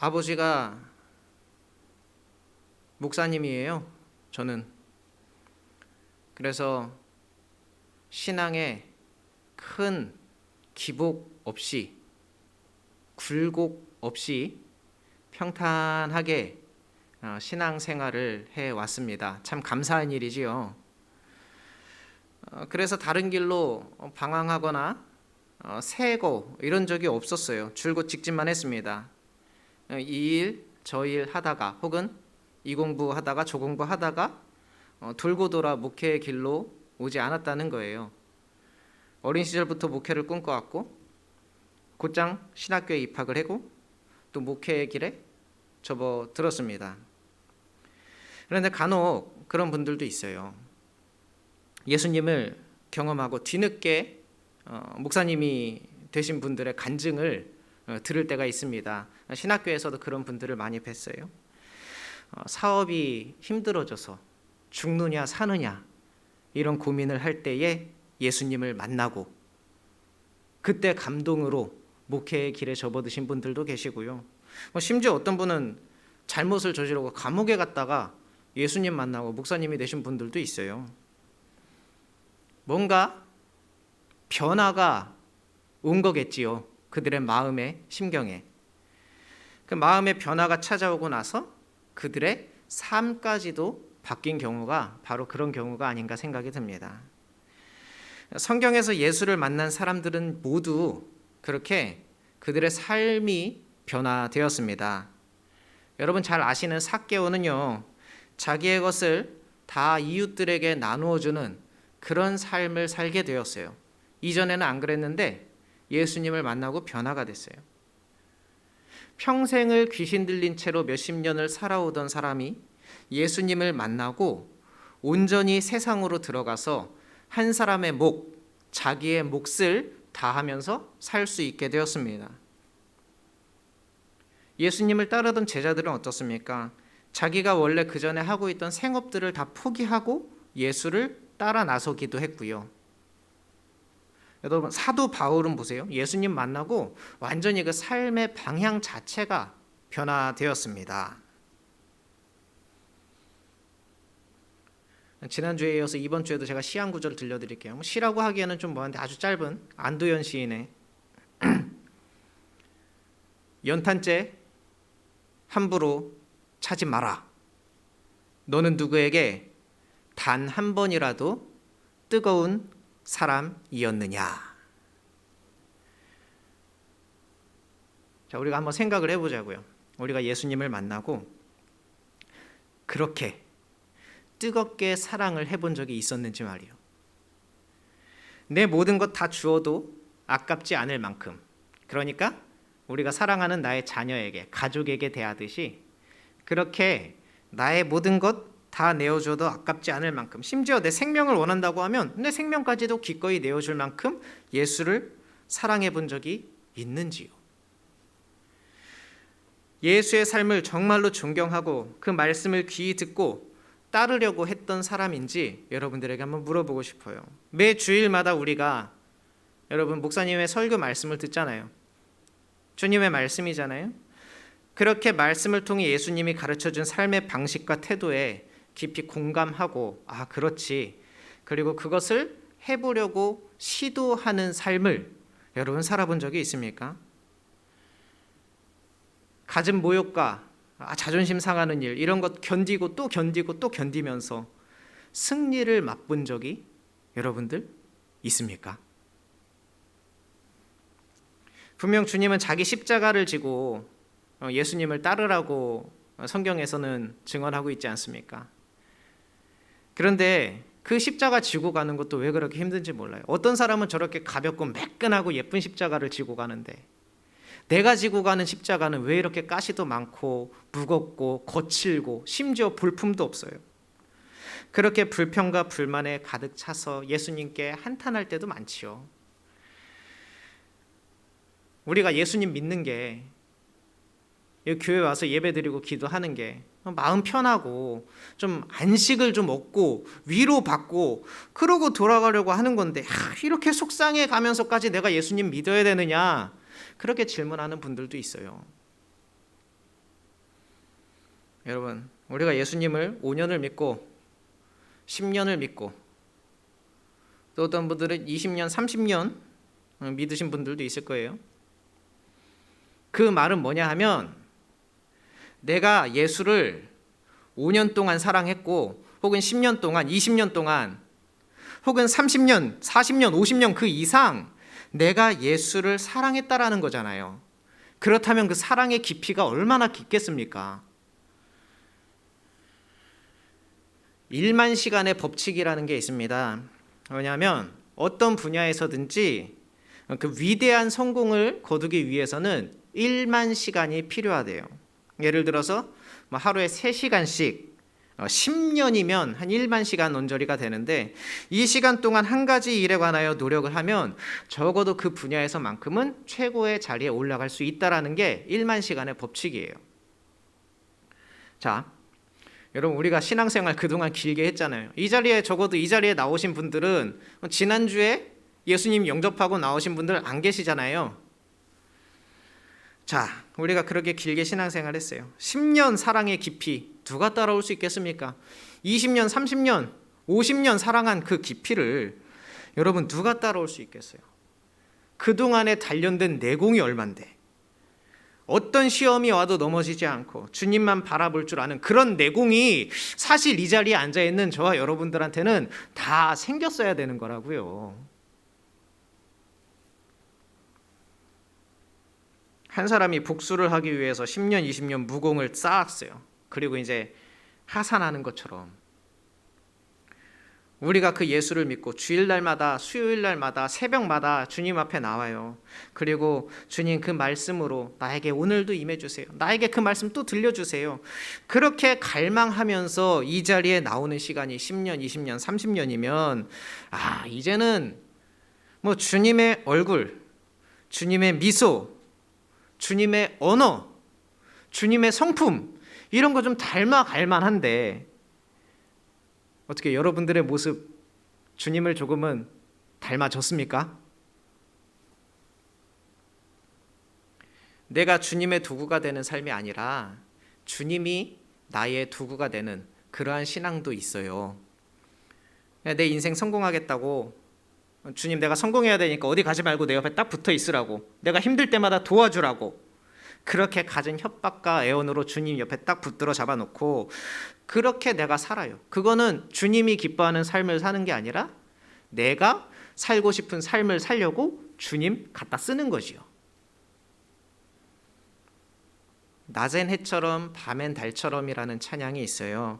아버지가 목사님이에요. 저는. 그래서 신앙에 큰 기복 없이, 굴곡 없이 평탄하게 신앙생활을 해왔습니다. 참 감사한 일이지요. 그래서 다른 길로 방황하거나 새고 이런 적이 없었어요. 줄곧 직진만 했습니다. 이 일, 저 일 하다가, 혹은 이 공부 하다가 저 공부 하다가 돌고 돌아 목회의 길로 오지 않았다는 거예요. 어린 시절부터 목회를 꿈꿔왔고, 곧장 신학교에 입학을 하고 또 목회의 길에 접어들었습니다. 그런데 간혹 그런 분들도 있어요. 예수님을 경험하고 뒤늦게 목사님이 되신 분들의 간증을 들을 때가 있습니다. 신학교에서도 그런 분들을 많이 뵀어요. 사업이 힘들어져서 죽느냐 사느냐 이런 고민을 할 때에 예수님을 만나고 그때 감동으로 목회의 길에 접어드신 분들도 계시고요. 심지어 어떤 분은 잘못을 저지르고 감옥에 갔다가 예수님 만나고 목사님이 되신 분들도 있어요. 뭔가 변화가 온 거겠지요. 그들의 마음의 심경에. 그 마음의 변화가 찾아오고 나서 그들의 삶까지도 바뀐 경우가 바로 그런 경우가 아닌가 생각이 듭니다. 성경에서 예수를 만난 사람들은 모두 그렇게 그들의 삶이 변화되었습니다. 여러분 잘 아시는 삭개오는요, 자기의 것을 다 이웃들에게 나누어주는 그런 삶을 살게 되었어요. 이전에는 안 그랬는데 예수님을 만나고 변화가 됐어요. 평생을 귀신 들린 채로 몇십 년을 살아오던 사람이 예수님을 만나고 온전히 세상으로 들어가서 한 사람의 목, 자기의 몫을 다하면서 살 수 있게 되었습니다. 예수님을 따르던 제자들은 어떻습니까? 자기가 원래 그 전에 하고 있던 생업들을 다 포기하고 예수를 따라 나서기도 했고요. 여러분 사도 바울은 보세요. 예수님 만나고 완전히 그 삶의 방향 자체가 변화되었습니다. 지난주에 이어서 이번 주에도 제가 시 한 구절 들려드릴게요. 시라고 하기에는 좀 뭐한데 아주 짧은 안도현 시인의 연탄재 함부로 차지 마라. 너는 누구에게 단 한 번이라도 뜨거운 사람이었느냐. 자, 우리가 한번 생각을 해보자고요. 우리가 예수님을 만나고 그렇게 뜨겁게 사랑을 해본 적이 있었는지 말이요. 내 모든 것 다 주어도 아깝지 않을 만큼, 그러니까 우리가 사랑하는 나의 자녀에게, 가족에게 대하듯이 그렇게 나의 모든 것 다 내어줘도 아깝지 않을 만큼, 심지어 내 생명을 원한다고 하면 내 생명까지도 기꺼이 내어줄 만큼 예수를 사랑해 본 적이 있는지요. 예수의 삶을 정말로 존경하고 그 말씀을 귀히 듣고 따르려고 했던 사람인지 여러분들에게 한번 물어보고 싶어요. 매 주일마다 우리가 여러분 목사님의 설교 말씀을 듣잖아요. 주님의 말씀이잖아요. 그렇게 말씀을 통해 예수님이 가르쳐준 삶의 방식과 태도에 깊이 공감하고 아 그렇지, 그리고 그것을 해보려고 시도하는 삶을 여러분 살아본 적이 있습니까? 갖은 모욕과 자존심 상하는 일, 이런 것 견디고 또 견디고 또 견디면서 승리를 맛본 적이 여러분들 있습니까? 분명 주님은 자기 십자가를 지고 예수님을 따르라고 성경에서는 증언하고 있지 않습니까? 그런데 그 십자가 지고 가는 것도 왜 그렇게 힘든지 몰라요. 어떤 사람은 저렇게 가볍고 매끈하고 예쁜 십자가를 지고 가는데 내가 지고 가는 십자가는 왜 이렇게 가시도 많고 무겁고 거칠고 심지어 볼품도 없어요. 그렇게 불평과 불만에 가득 차서 예수님께 한탄할 때도 많지요. 우리가 예수님 믿는 게, 교회 와서 예배드리고 기도하는 게 마음 편하고 좀 안식을 좀 얻고 위로받고 그러고 돌아가려고 하는 건데 이렇게 속상해 가면서까지 내가 예수님 믿어야 되느냐, 그렇게 질문하는 분들도 있어요. 여러분, 우리가 예수님을 5년을 믿고 10년을 믿고 또 어떤 분들은 20년, 30년 믿으신 분들도 있을 거예요. 그 말은 뭐냐 하면 내가 예수를 5년 동안 사랑했고 혹은 10년 동안, 20년 동안 혹은 30년, 40년, 50년 그 이상 내가 예수를 사랑했다라는 거잖아요. 그렇다면 그 사랑의 깊이가 얼마나 깊겠습니까? 1만 시간의 법칙이라는 게 있습니다. 왜냐하면 어떤 분야에서든지 그 위대한 성공을 거두기 위해서는 1만 시간이 필요하대요. 예를 들어서 하루에 3시간씩 10년이면 한 1만 시간 언저리가 되는데 이 시간 동안 한 가지 일에 관하여 노력을 하면 적어도 그 분야에서만큼은 최고의 자리에 올라갈 수 있다는 게 1만 시간의 법칙이에요. 자, 여러분 우리가 신앙생활 그동안 길게 했잖아요. 적어도 이 자리에 나오신 분들은 지난주에 예수님 영접하고 나오신 분들 안 계시잖아요. 자, 우리가 그렇게 길게 신앙생활 했어요. 10년 사랑의 깊이 누가 따라올 수 있겠습니까? 20년, 30년, 50년 사랑한 그 깊이를 여러분 누가 따라올 수 있겠어요? 그동안에 단련된 내공이 얼만데 어떤 시험이 와도 넘어지지 않고 주님만 바라볼 줄 아는 그런 내공이 사실 이 자리에 앉아있는 저와 여러분들한테는 다 생겼어야 되는 거라고요. 한 사람이 복수를 하기 위해서 10년, 20년 무공을 쌓았어요. 그리고 이제 하산하는 것처럼 우리가 그 예수를 믿고 주일날마다, 수요일날마다, 새벽마다 주님 앞에 나와요. 그리고 주님 그 말씀으로 나에게 오늘도 임해주세요. 나에게 그 말씀 또 들려주세요. 그렇게 갈망하면서 이 자리에 나오는 시간이 10년, 20년, 30년이면 이제는 주님의 얼굴, 주님의 미소, 주님의 언어, 주님의 성품 이런 거 좀 닮아갈 만한데 어떻게 여러분들의 모습 주님을 조금은 닮아졌습니까? 내가 주님의 도구가 되는 삶이 아니라 주님이 나의 도구가 되는 그러한 신앙도 있어요. 내 인생 성공하겠다고 주님 내가 성공해야 되니까 어디 가지 말고 내 옆에 딱 붙어 있으라고, 내가 힘들 때마다 도와주라고 그렇게 갖은 협박과 애원으로 주님 옆에 딱 붙들어 잡아놓고 그렇게 내가 살아요. 그거는 주님이 기뻐하는 삶을 사는 게 아니라 내가 살고 싶은 삶을 살려고 주님 갖다 쓰는 거지요. 낮엔 해처럼 밤엔 달처럼이라는 찬양이 있어요.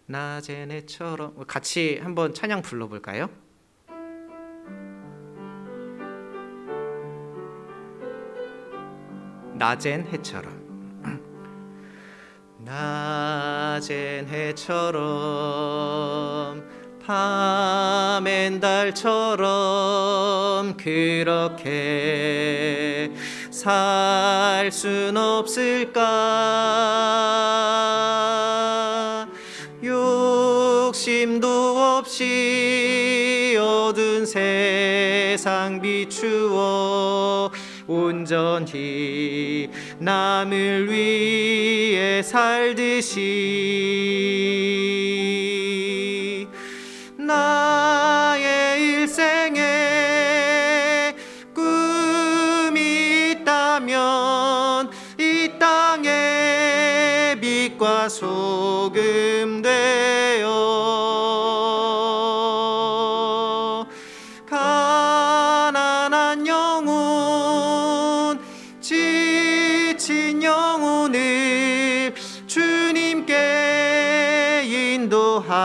낮엔 해처럼. 같이 한번 찬양 불러볼까요? 낮엔 해처럼. 낮엔 해처럼 밤엔 달처럼 그렇게 살 순 없을까? 욕심도 없이 어두운 세상 비추어 온전히 남을 위해 살듯이 나의 일생에 꿈이 있다면 이 땅에 빛과 소금 되어 가난한 영혼 지친 영혼을 주님께 인도하고픈데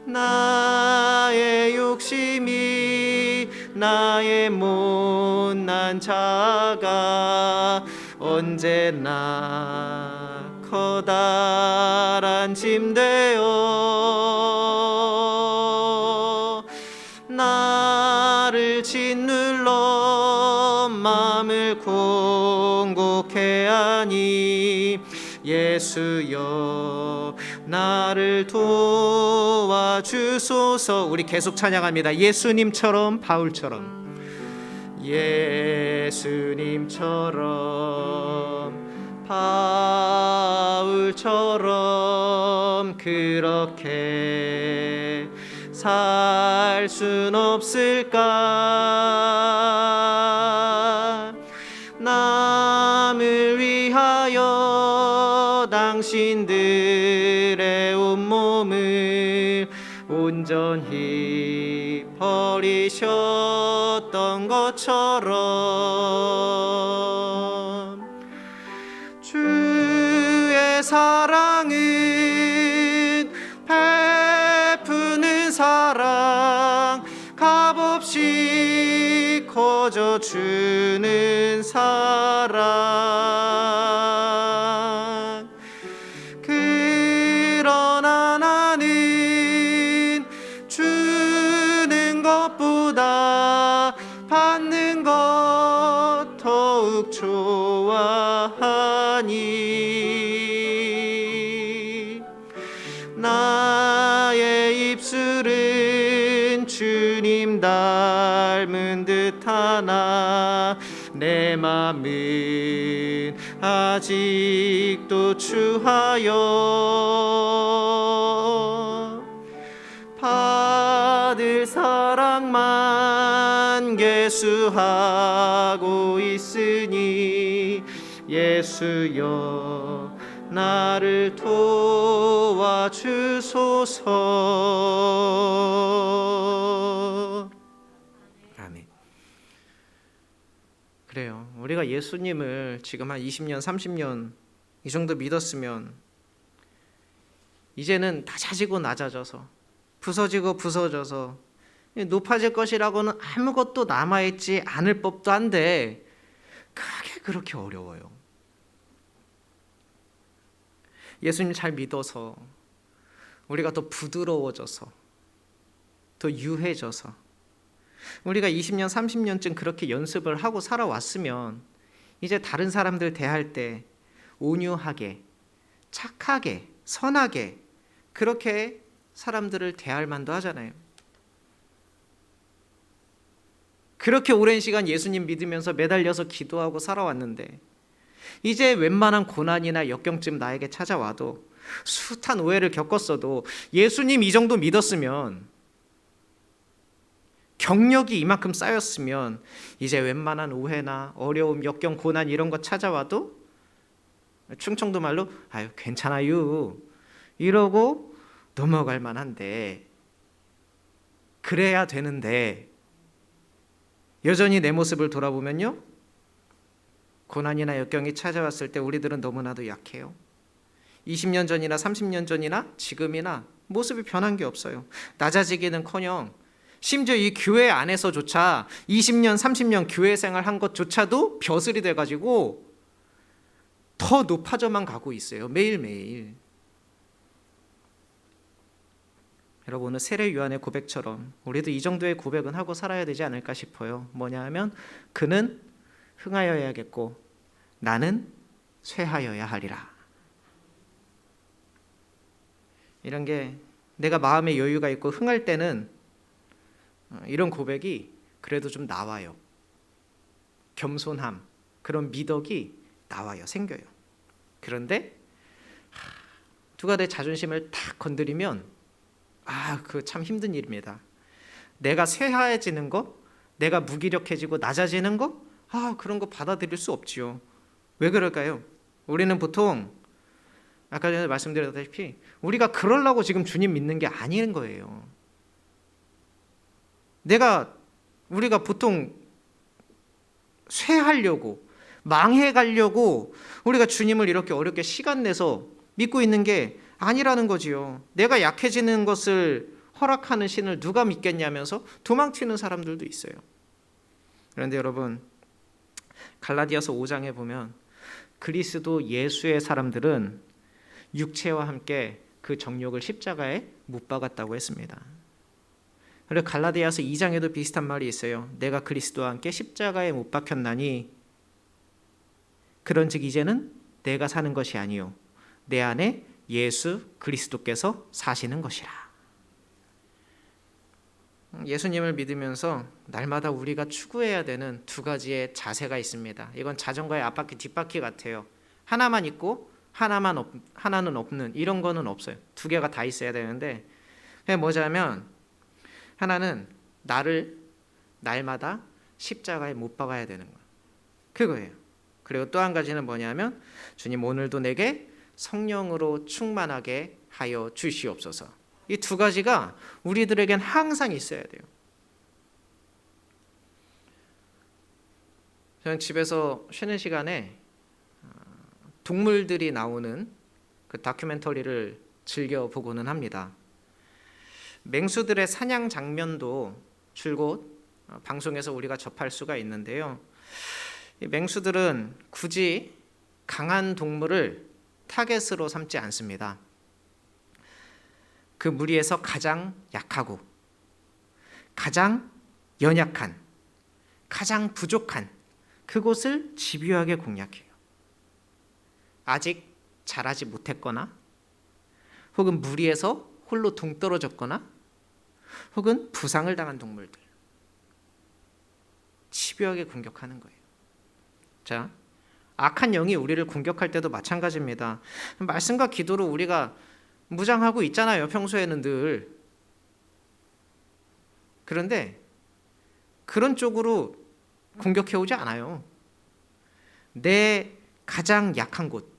나의 욕심이 나의 못난 자가 언제나 커다란 짐 되어 나를 짓눌러 마음을 공곡해 하니 예수여 나를 도와주소서. 우리 계속 찬양합니다. 예수님처럼 바울처럼 예수님처럼 바울처럼 그렇게 살 순 없을까? 남을 위하여 당신들의 온몸을 온전히 버리셨던 것처럼 주의 사랑은 베푸는 사랑, 값없이 거저주는 사랑. 그러나 나는 주는 것보다 받는 것 더욱 좋아하니 나의 입술은 주님 닮은 듯하나 내 맘은 아직도 추하여 받을 사랑만 계수하고 있으니 예수여 나를 도와주소서. 아멘. 그래요. 우리가 예수님을 지금 한 20년, 30년 이 정도 믿었으면 이제는 낮아지고 낮아져서 부서지고 부서져서 높아질 것이라고는 아무것도 남아있지 않을 법도 한데 그게 그렇게 어려워요. 예수님 잘 믿어서 우리가 더 부드러워져서 더 유해져서 우리가 20년, 30년쯤 그렇게 연습을 하고 살아왔으면 이제 다른 사람들 대할 때 온유하게, 착하게, 선하게 그렇게 사람들을 대할 만도 하잖아요. 그렇게 오랜 시간 예수님 믿으면서 매달려서 기도하고 살아왔는데 이제 웬만한 고난이나 역경쯤 나에게 찾아와도 숱한 오해를 겪었어도 예수님 이 정도 믿었으면 경력이 이만큼 쌓였으면 이제 웬만한 오해나 어려움, 역경, 고난 이런 거 찾아와도 충청도 말로 아유 괜찮아요 이러고 넘어갈 만한데 그래야 되는데 여전히 내 모습을 돌아보면요 고난이나 역경이 찾아왔을 때 우리들은 너무나도 약해요. 20년 전이나 30년 전이나 지금이나 모습이 변한 게 없어요. 낮아지기는커녕 심지어 이 교회 안에서조차 20년 30년 교회 생활한 것조차도 벼슬이 돼가지고 더 높아져만 가고 있어요. 매일매일. 여러분 오늘 세례 요한의 고백처럼 우리도 이 정도의 고백은 하고 살아야 되지 않을까 싶어요. 뭐냐 하면 그는 흥하여야겠고 나는 쇠하여야 하리라. 이런 게 내가 마음에 여유가 있고 흥할 때는 이런 고백이 그래도 좀 나와요. 겸손함, 그런 미덕이 나와요. 생겨요. 그런데 누가 내 자존심을 탁 건드리면 그거 참 힘든 일입니다. 내가 쇠하해지는 거, 내가 무기력해지고 낮아지는 거, 그런 거 받아들일 수 없지요. 왜 그럴까요? 우리는 보통 아까 전에 말씀드렸다시피 우리가 그러려고 지금 주님 믿는 게 아닌 거예요. 우리가 보통 쇠하려고 망해가려고 우리가 주님을 이렇게 어렵게 시간 내서 믿고 있는 게 아니라는 거지요. 내가 약해지는 것을 허락하는 신을 누가 믿겠냐면서 도망치는 사람들도 있어요. 그런데 여러분 갈라디아서 5장에 보면 그리스도 예수의 사람들은 육체와 함께 그 정욕을 십자가에 못 박았다고 했습니다. 그리고 갈라디아서 2장에도 비슷한 말이 있어요. 내가 그리스도와 함께 십자가에 못 박혔나니 그런즉 이제는 내가 사는 것이 아니요 내 안에 예수 그리스도께서 사시는 것이라. 예수님을 믿으면서 날마다 우리가 추구해야 되는 두 가지의 자세가 있습니다. 이건 자전거의 앞바퀴 뒷바퀴 같아요. 하나만 있고 하나는 없는, 이런 거는 없어요. 두 개가 다 있어야 되는데, 그게 뭐냐면 하나는 나를 날마다 십자가에 못 박아야 되는 거예요. 그거예요. 그리고 또 한 가지는 뭐냐면 주님 오늘도 내게 성령으로 충만하게 하여 주시옵소서. 이 두 가지가 우리들에겐 항상 있어야 돼요. 저는 집에서 쉬는 시간에 동물들이 나오는 그 다큐멘터리를 즐겨 보고는 합니다. 맹수들의 사냥 장면도 줄곧 방송에서 우리가 접할 수가 있는데요. 이 맹수들은 굳이 강한 동물을 타겟으로 삼지 않습니다. 그 무리에서 가장 약하고 가장 연약한, 가장 부족한 그곳을 집요하게 공략해요. 아직 자라지 못했거나 혹은 무리에서 홀로 동떨어졌거나 혹은 부상을 당한 동물들, 집요하게 공격하는 거예요. 자, 악한 영이 우리를 공격할 때도 마찬가지입니다. 말씀과 기도로 우리가 무장하고 있잖아요, 평소에는 늘. 그런데 그런 쪽으로 공격해오지 않아요. 내 가장 약한 곳,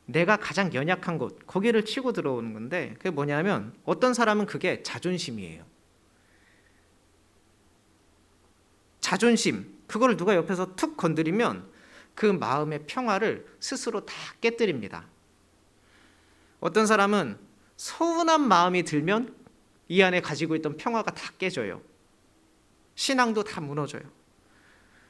내가 가장 연약한 곳, 거기를 치고 들어오는 건데, 그게 뭐냐면 어떤 사람은 그게 자존심이에요. 자존심, 그거를 누가 옆에서 툭 건드리면 그 마음의 평화를 스스로 다 깨뜨립니다. 어떤 사람은 서운한 마음이 들면 이 안에 가지고 있던 평화가 다 깨져요. 신앙도 다 무너져요.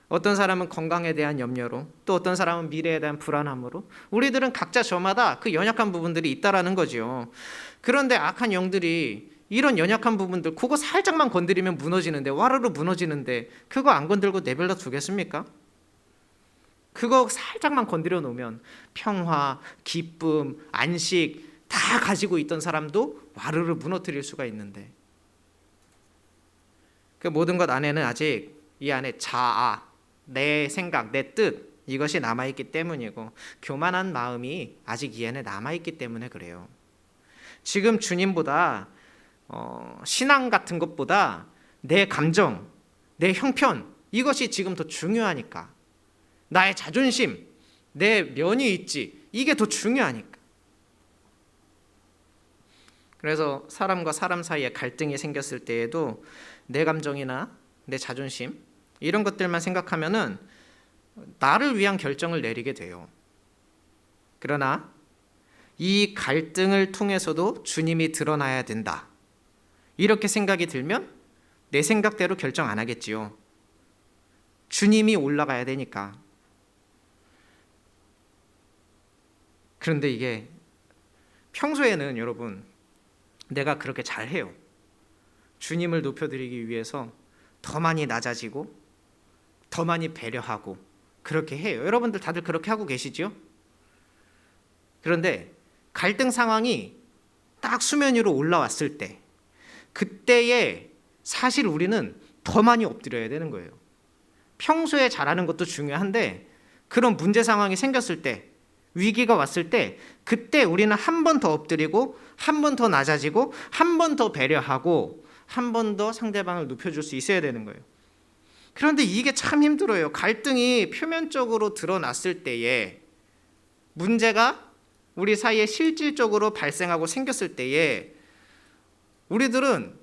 어떤 사람은 건강에 대한 염려로, 또 어떤 사람은 미래에 대한 불안함으로, 우리들은 각자 저마다 그 연약한 부분들이 있다라는 거죠. 그런데 악한 영들이 이런 연약한 부분들, 그거 살짝만 건드리면 무너지는데, 와르르 무너지는데, 그거 안 건들고 내버려 두겠습니까? 그거 살짝만 건드려 놓으면 평화, 기쁨, 안식 다 가지고 있던 사람도 와르르 무너뜨릴 수가 있는데, 그 모든 것 안에는 아직 이 안에 자아, 내 생각, 내 뜻, 이것이 남아있기 때문이고, 교만한 마음이 아직 이 안에 남아있기 때문에 그래요. 지금 주님보다 신앙 같은 것보다 내 감정, 내 형편, 이것이 지금 더 중요하니까, 나의 자존심, 내 면이 있지, 이게 더 중요하니까. 그래서 사람과 사람 사이에 갈등이 생겼을 때에도 내 감정이나 내 자존심, 이런 것들만 생각하면은 나를 위한 결정을 내리게 돼요. 그러나 이 갈등을 통해서도 주님이 드러나야 된다, 이렇게 생각이 들면 내 생각대로 결정 안 하겠지요. 주님이 올라가야 되니까. 그런데 이게 평소에는 여러분, 내가 그렇게 잘해요. 주님을 높여드리기 위해서 더 많이 낮아지고 더 많이 배려하고 그렇게 해요. 여러분들 다들 그렇게 하고 계시죠? 그런데 갈등 상황이 딱 수면 위로 올라왔을 때, 그때에 사실 우리는 더 많이 엎드려야 되는 거예요. 평소에 잘하는 것도 중요한데 그런 문제 상황이 생겼을 때, 위기가 왔을 때, 그때 우리는 한 번 더 엎드리고 한 번 더 낮아지고 한 번 더 배려하고 한 번 더 상대방을 높여줄 수 있어야 되는 거예요. 그런데 이게 참 힘들어요. 갈등이 표면적으로 드러났을 때에, 문제가 우리 사이에 실질적으로 발생하고 생겼을 때에 우리들은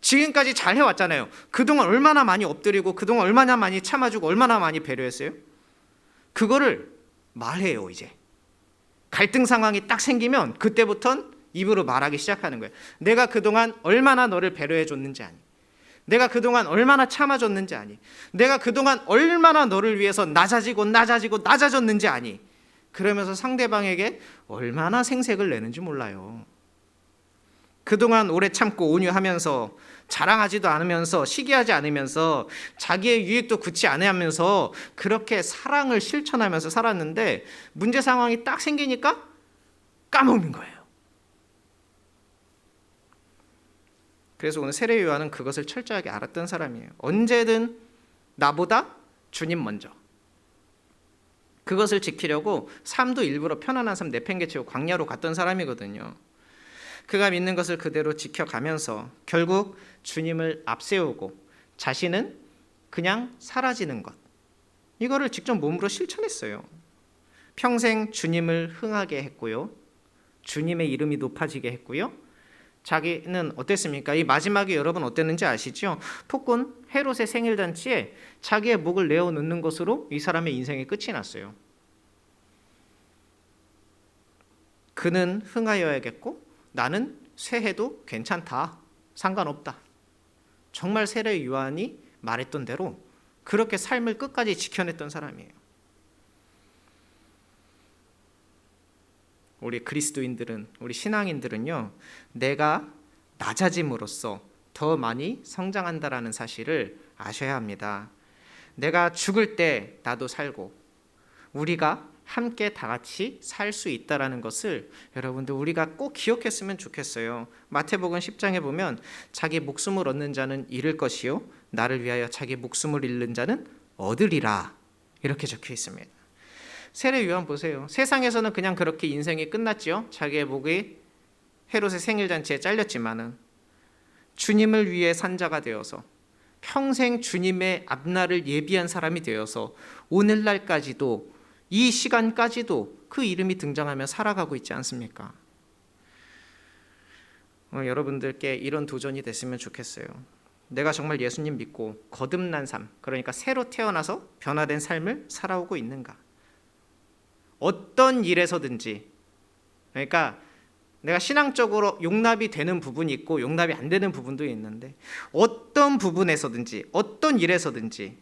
지금까지 잘 해왔잖아요. 그동안 얼마나 많이 엎드리고 그동안 얼마나 많이 참아주고 얼마나 많이 배려했어요. 그거를 말해요. 이제 갈등 상황이 딱 생기면 그때부터는 입으로 말하기 시작하는 거예요. 내가 그동안 얼마나 너를 배려해줬는지 아니, 내가 그동안 얼마나 참아줬는지 아니, 내가 그동안 얼마나 너를 위해서 낮아졌는지 아니. 그러면서 상대방에게 얼마나 생색을 내는지 몰라요. 그동안 오래 참고 온유하면서 자랑하지도 않으면서 시기하지 않으면서 자기의 유익도 굳이 안 하면서 그렇게 사랑을 실천하면서 살았는데, 문제 상황이 딱 생기니까 까먹는 거예요. 그래서 오늘 세례 요한은 그것을 철저하게 알았던 사람이에요. 언제든 나보다 주님 먼저. 그것을 지키려고 삶도 일부러 편안한 삶 내팽개치고 광야로 갔던 사람이거든요. 그가 믿는 것을 그대로 지켜가면서 결국 주님을 앞세우고 자신은 그냥 사라지는 것, 이거를 직접 몸으로 실천했어요. 평생 주님을 흥하게 했고요, 주님의 이름이 높아지게 했고요. 자기는 어땠습니까? 이 마지막에 여러분 어땠는지 아시죠? 폭군 헤롯의 생일잔치에 자기의 목을 내어놓는 것으로 이 사람의 인생의 끝이 났어요. 그는 흥하여야겠고 나는 쇠해도 괜찮다, 상관없다. 정말 세례 요한이 말했던 대로 그렇게 삶을 끝까지 지켜냈던 사람이에요. 우리 그리스도인들은, 우리 신앙인들은요, 내가 낮아짐으로써 더 많이 성장한다라는 사실을 아셔야 합니다. 내가 죽을 때 나도 살고 우리가 함께 다 같이 살 수 있다라는 것을 여러분들 우리가 꼭 기억했으면 좋겠어요. 마태복음 10장에 보면 자기 목숨을 얻는 자는 잃을 것이요 나를 위하여 자기 목숨을 잃는 자는 얻으리라, 이렇게 적혀 있습니다. 세례 요한 보세요. 세상에서는 그냥 그렇게 인생이 끝났죠. 자기의 목이 헤롯의 생일잔치에 잘렸지만은 주님을 위해 산 자가 되어서 평생 주님의 앞날을 예비한 사람이 되어서 오늘날까지도, 이 시간까지도 그 이름이 등장하며 살아가고 있지 않습니까? 여러분들께 이런 도전이 됐으면 좋겠어요. 내가 정말 예수님 믿고 거듭난 삶, 그러니까 새로 태어나서 변화된 삶을 살아오고 있는가? 어떤 일에서든지, 그러니까 내가 신앙적으로 용납이 되는 부분이 있고 용납이 안 되는 부분도 있는데 어떤 부분에서든지 어떤 일에서든지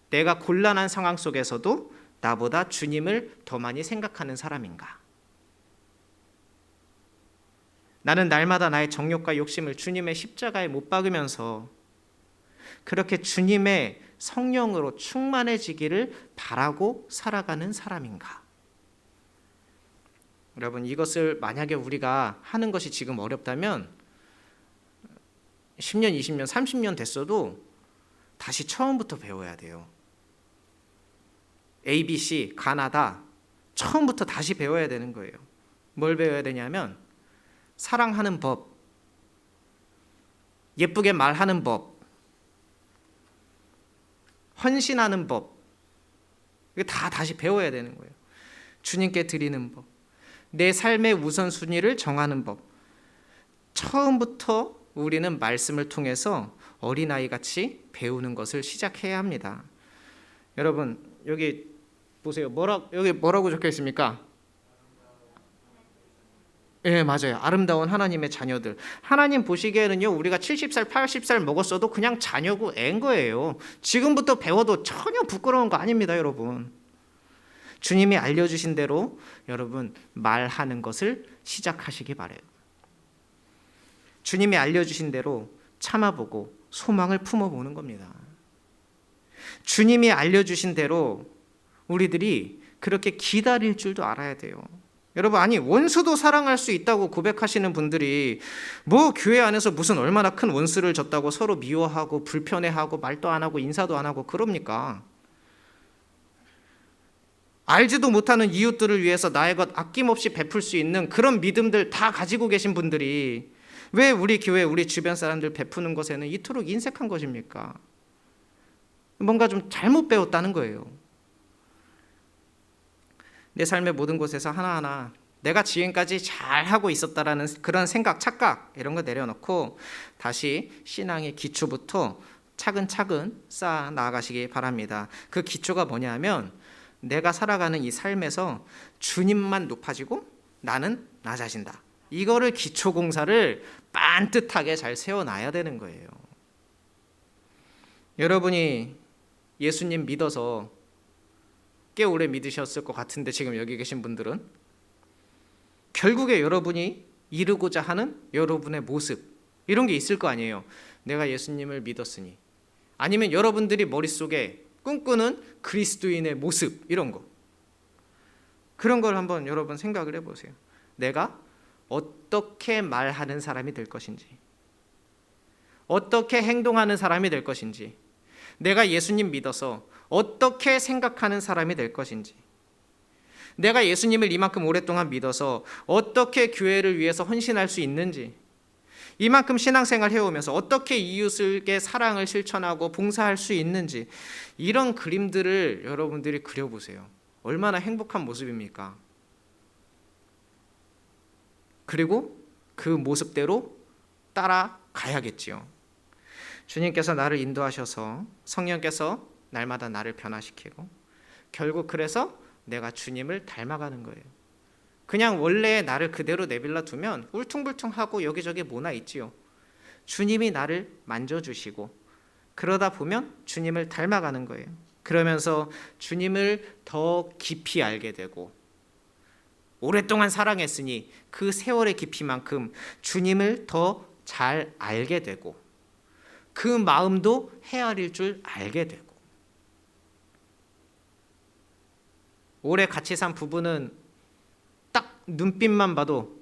내가 곤란한 상황 속에서도 나보다 주님을 더 많이 생각하는 사람인가? 나는 날마다 나의 정욕과 욕심을 주님의 십자가에 못 박으면서 그렇게 주님의 성령으로 충만해지기를 바라고 살아가는 사람인가? 여러분, 이것을 만약에 우리가 하는 것이 지금 어렵다면 10년, 20년, 30년 됐어도 다시 처음부터 배워야 돼요. ABC, 가나다, 처음부터 다시 배워야 되는 거예요. 뭘 배워야 되냐면 사랑하는 법, 예쁘게 말하는 법, 헌신하는 법, 이거 다 다시 배워야 되는 거예요. 주님께 드리는 법, 내 삶의 우선순위를 정하는 법. 처음부터 우리는 말씀을 통해서 어린아이같이 배우는 것을 시작해야 합니다. 여러분, 여기 보세요. 여기 뭐라고 적혀 있습니까? 예, 맞아요. 아름다운 하나님의 자녀들. 하나님 보시기에는요, 우리가 70살, 80살 먹었어도 그냥 자녀고 애인 거예요. 지금부터 배워도 전혀 부끄러운 거 아닙니다, 여러분. 주님이 알려주신 대로 여러분 말하는 것을 시작하시기 바라요. 주님이 알려주신 대로 참아보고 소망을 품어보는 겁니다. 주님이 알려주신 대로 우리들이 그렇게 기다릴 줄도 알아야 돼요. 여러분, 아니 원수도 사랑할 수 있다고 고백하시는 분들이 뭐 교회 안에서 무슨 얼마나 큰 원수를 졌다고 서로 미워하고 불편해하고 말도 안 하고 인사도 안 하고 그럽니까? 알지도 못하는 이웃들을 위해서 나의 것 아낌없이 베풀 수 있는 그런 믿음들 다 가지고 계신 분들이 왜 우리 교회, 우리 주변 사람들 베푸는 것에는 이토록 인색한 것입니까? 뭔가 좀 잘못 배웠다는 거예요. 내 삶의 모든 곳에서 하나하나 내가 지금까지 잘하고 있었다라는 그런 생각, 착각 이런 거 내려놓고 다시 신앙의 기초부터 차근차근 쌓아 나아가시기 바랍니다. 그 기초가 뭐냐면 내가 살아가는 이 삶에서 주님만 높아지고 나는 낮아진다. 이거를 기초공사를 반듯하게 잘 세워놔야 되는 거예요. 여러분이 예수님 믿어서 꽤 오래 믿으셨을 것 같은데 지금 여기 계신 분들은 결국에 여러분이 이루고자 하는 여러분의 모습 이런 게 있을 거 아니에요. 내가 예수님을 믿었으니, 아니면 여러분들이 머릿속에 꿈꾸는 그리스도인의 모습 이런 거, 그런 걸 한번 여러분 생각을 해보세요. 내가 어떻게 말하는 사람이 될 것인지, 어떻게 행동하는 사람이 될 것인지, 내가 예수님 믿어서 어떻게 생각하는 사람이 될 것인지, 내가 예수님을 이만큼 오랫동안 믿어서 어떻게 교회를 위해서 헌신할 수 있는지, 이만큼 신앙생활 해오면서 어떻게 이웃에게 사랑을 실천하고 봉사할 수 있는지, 이런 그림들을 여러분들이 그려보세요. 얼마나 행복한 모습입니까? 그리고 그 모습대로 따라가야겠지요. 주님께서 나를 인도하셔서 성령께서 날마다 나를 변화시키고, 결국 그래서 내가 주님을 닮아가는 거예요. 그냥 원래 나를 그대로 내빌려 두면 울퉁불퉁하고 여기저기 모나 있지요. 주님이 나를 만져주시고 그러다 보면 주님을 닮아가는 거예요. 그러면서 주님을 더 깊이 알게 되고, 오랫동안 사랑했으니 그 세월의 깊이만큼 주님을 더 잘 알게 되고, 그 마음도 헤아릴 줄 알게 되고. 오래 같이 산 부부는 딱 눈빛만 봐도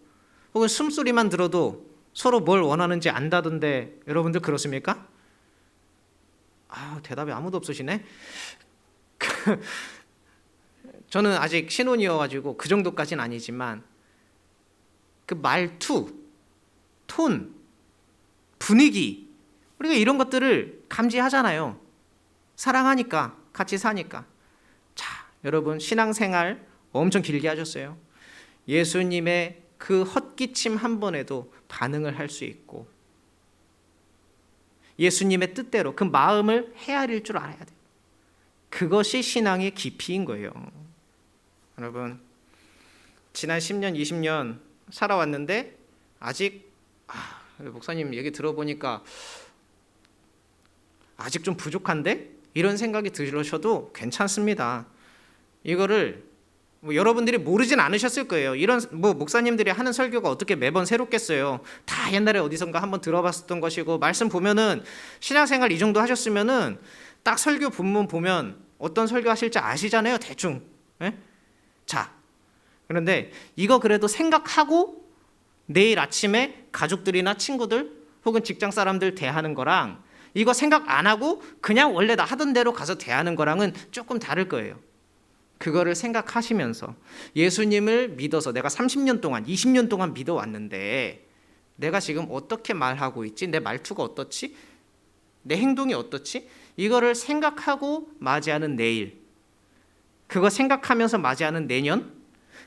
혹은 숨소리만 들어도 서로 뭘 원하는지 안다던데, 여러분들 그렇습니까? 대답이 아무도 없으시네. 저는 아직 신혼이어가지고 그 정도까지는 아니지만 그 말투, 톤, 분위기, 우리가 이런 것들을 감지하잖아요. 사랑하니까, 같이 사니까. 자, 여러분 신앙생활 엄청 길게 하셨어요. 예수님의 그 헛기침 한 번에도 반응을 할 수 있고, 예수님의 뜻대로 그 마음을 헤아릴 줄 알아야 돼요. 그것이 신앙의 깊이인 거예요. 여러분, 지난 10년, 20년 살아왔는데 아직 목사님 얘기 들어보니까 아직 좀 부족한데? 이런 생각이 들으셔도 괜찮습니다. 이거를 여러분들이 모르진 않으셨을 거예요. 이런 목사님들이 하는 설교가 어떻게 매번 새롭겠어요. 다 옛날에 어디선가 한번 들어봤었던 것이고, 말씀 보면은 신앙생활 이 정도 하셨으면은 딱 설교 본문 보면 어떤 설교 하실지 아시잖아요, 대충. 네? 자, 그런데 이거 그래도 생각하고 내일 아침에 가족들이나 친구들 혹은 직장 사람들 대하는 거랑, 이거 생각 안 하고 그냥 원래 나 하던 대로 가서 대하는 거랑은 조금 다를 거예요. 그거를 생각하시면서 예수님을 믿어서 내가 30년 동안 20년 동안 믿어왔는데 내가 지금 어떻게 말하고 있지? 내 말투가 어떻지? 내 행동이 어떻지? 이거를 생각하고 맞이하는 내일, 그거 생각하면서 맞이하는 내년,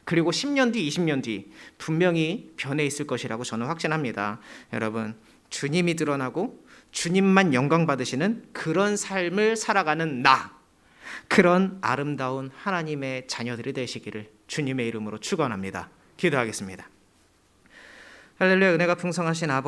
그리고 10년 뒤 20년 뒤 분명히 변해 있을 것이라고 저는 확신합니다. 여러분, 주님이 드러나고 주님만 영광 받으시는 그런 삶을 살아가는 그런 아름다운 하나님의 자녀들이 되시기를 주님의 이름으로 축원합니다. 기도하겠습니다. 할렐루야. 은혜가 풍성하신 아버지,